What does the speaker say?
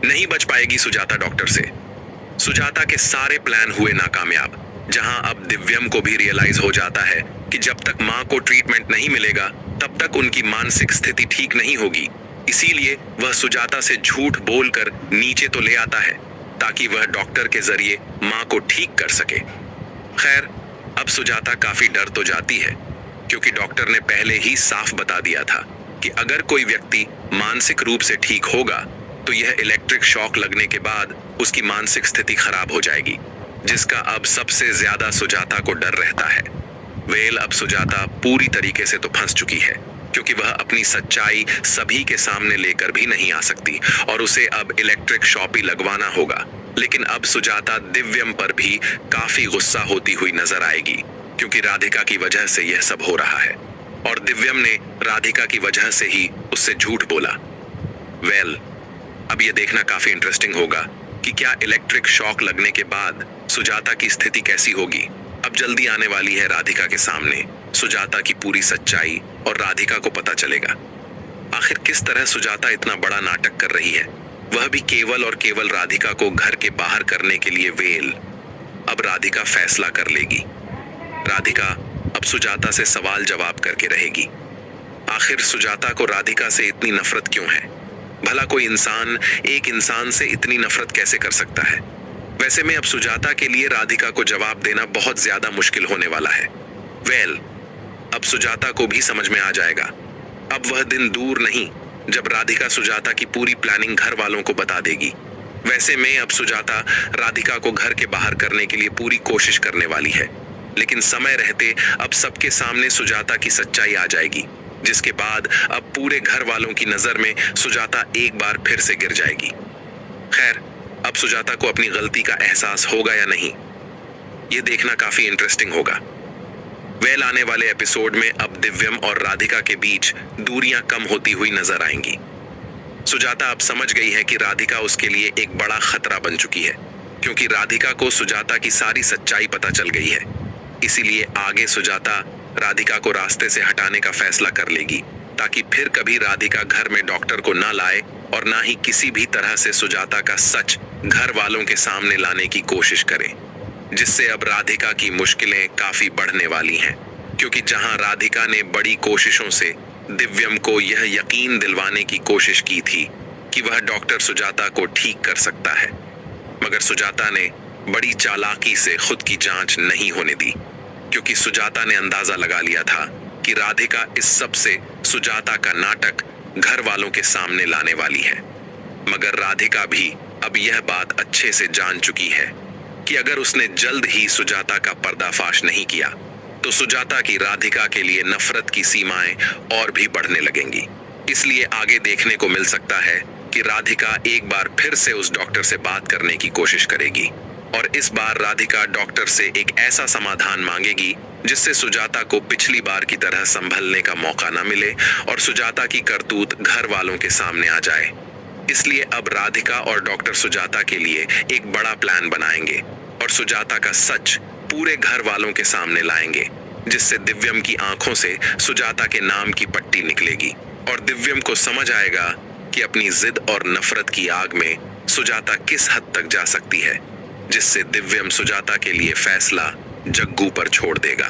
नहीं बच पाएगी सुजाता डॉक्टर से। सुजाता के सारे प्लान हुए नाकामयाब, जहां अब दिव्यम को भी रियलाइज हो जाता है कि जब तक मां को ट्रीटमेंट नहीं मिलेगा तब तक उनकी मानसिक स्थिति ठीक नहीं होगी। इसीलिए वह सुजाता से झूठ बोलकर नीचे तो ले आता है ताकि वह डॉक्टर के जरिए मां को ठीक कर सके। खैर, अब सुजाता काफी डर तो जाती है, क्योंकि डॉक्टर ने पहले ही साफ बता दिया था कि अगर कोई व्यक्ति मानसिक रूप से ठीक होगा तो यह इलेक्ट्रिक शॉक लगने के बाद उसकी मानसिक स्थिति खराब हो जाएगी, जिसका अब सबसे ज्यादा सुजाता को डर रहता है। वेल, अब सुजाता पूरी तरीके से तो फंस चुकी है, क्योंकि वह अपनी सच्चाई सभी के सामने लेकर भी नहीं आ सकती और उसे अब इलेक्ट्रिक शॉक ही लगवाना होगा। लेकिन अब सुजाता दिव्यम पर भी काफी गुस्सा होती हुई नजर आएगी, क्योंकि राधिका की वजह से यह सब हो रहा है और दिव्यम ने राधिका की वजह से ही उससे झूठ बोला। वेल, अब यह देखना काफी इंटरेस्टिंग होगा कि क्या इलेक्ट्रिक शॉक लगने के बाद सुजाता की स्थिति कैसी होगी। अब जल्दी आने वाली है राधिका के सामने सुजाता की पूरी सच्चाई और राधिका को पता चलेगा आखिर किस तरह सुजाता इतना बड़ा नाटक कर रही है, वह भी केवल और केवल राधिका को घर के बाहर करने के लिए। वेल, अब राधिका फैसला कर लेगी। राधिका अब सुजाता से सवाल जवाब करके रहेगी। आखिर सुजाता को राधिका से इतनी नफरत क्यों है? भला कोई इंसान एक इंसान से इतनी नफरत कैसे कर सकता है? वैसे में अब सुजाता के लिए राधिका को जवाब देना बहुत ज्यादा मुश्किल होने वाला है। वेल, अब सुजाता को भी समझ में आ जाएगा। अब वह दिन दूर नहीं जब राधिका सुजाता की पूरी प्लानिंग घर वालों को बता देगी। वैसे में अब सुजाता राधिका को घर के बाहर करने के लिए पूरी कोशिश करने वाली है, लेकिन समय रहते अब सबके सामने सुजाता की सच्चाई आ जाएगी, जिसके बाद अब पूरे घर वालों की नजर में सुजाता एक बार फिर से गिर जाएगी। खैर, अब सुजाता को अपनी गलती का एहसास होगा या नहीं, यह देखना काफी इंटरेस्टिंग होगा। वेल, आने वाले एपिसोड में अब दिव्यम और राधिका के बीच दूरियां कम होती हुई नजर आएंगी। सुजाता अब समझ गई है कि राधिका उसके लिए एक बड़ा खतरा बन चुकी है, क्योंकि राधिका को सुजाता की सारी सच्चाई पता चल गई है। इसीलिए आगे सुजाता राधिका को रास्ते से हटाने का फैसला कर लेगी, ताकि फिर कभी राधिका घर में डॉक्टर को ना लाए और ना ही किसी भी तरह से सुजाता का सच घर वालों के सामने लाने की कोशिश करे, जिससे अब राधिका की मुश्किलें काफी बढ़ने वाली हैं। क्योंकि जहां राधिका ने बड़ी कोशिशों से दिव्यम को यह यकीन दिलवाने की कोशिश की थी कि वह डॉक्टर सुजाता को ठीक कर सकता है, मगर सुजाता ने बड़ी चालाकी से खुद की जांच नहीं होने दी, क्योंकि सुजाता ने अंदाजा लगा लिया था कि राधिका इस सब से सुजाता का नाटक घर वालों के सामने लाने वाली है। मगर राधिका भी अब यह बात अच्छे से जान चुकी है कि अगर उसने जल्द ही सुजाता का पर्दाफाश नहीं किया तो सुजाता की राधिका के लिए नफरत की सीमाएं और भी बढ़ने लगेंगी। इसलिए आगे देखने को मिल सकता है कि राधिका एक बार फिर से उस डॉक्टर से बात करने की कोशिश करेगी और इस बार राधिका डॉक्टर से एक ऐसा समाधान मांगेगी जिससे सुजाता को पिछली बार की तरह संभलने का मौका न मिले और सुजाता की करतूत घर वालों के सामने आ जाए। इसलिए अब राधिका और डॉक्टर सुजाता के लिए एक बड़ा प्लान बनाएंगे और सुजाता का सच पूरे घर वालों के सामने लाएंगे, जिससे दिव्यम की आंखों से सुजाता के नाम की पट्टी निकलेगी और दिव्यम को समझ आएगा कि अपनी जिद और नफरत की आग में सुजाता किस हद तक जा सकती है, जिससे दिव्यम सुजाता के लिए फैसला जग्गू पर छोड़ देगा।